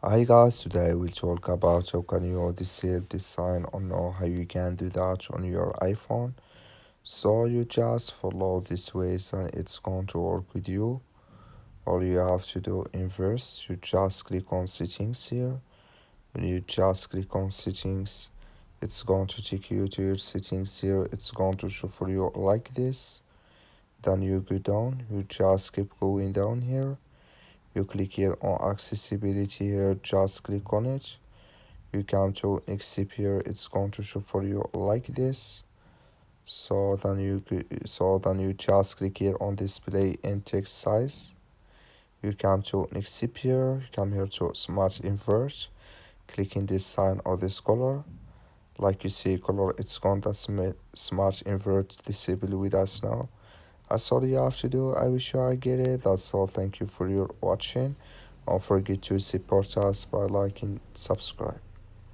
Hi guys, today we'll talk about how can you disable this sign or know how you can do that on your iPhone. So you just follow this ways and it's going to work with you. All you have to do in first, you just click on settings here. When you just click on settings, it's going to take you to your settings here. It's going to show for you like this. Then you go down, you just keep going down here. You click here on accessibility here, just click on it. You come to next step here, it's going to show for you like this. So then you just click here on display and text size. You come to next step here, come here to smart invert, click in this sign or this color. Like you see color, it's going to smart invert disable with us now. That's all you have to do. I wish you get it. That's all. Thank you for your watching. Don't forget to support us by liking, subscribe.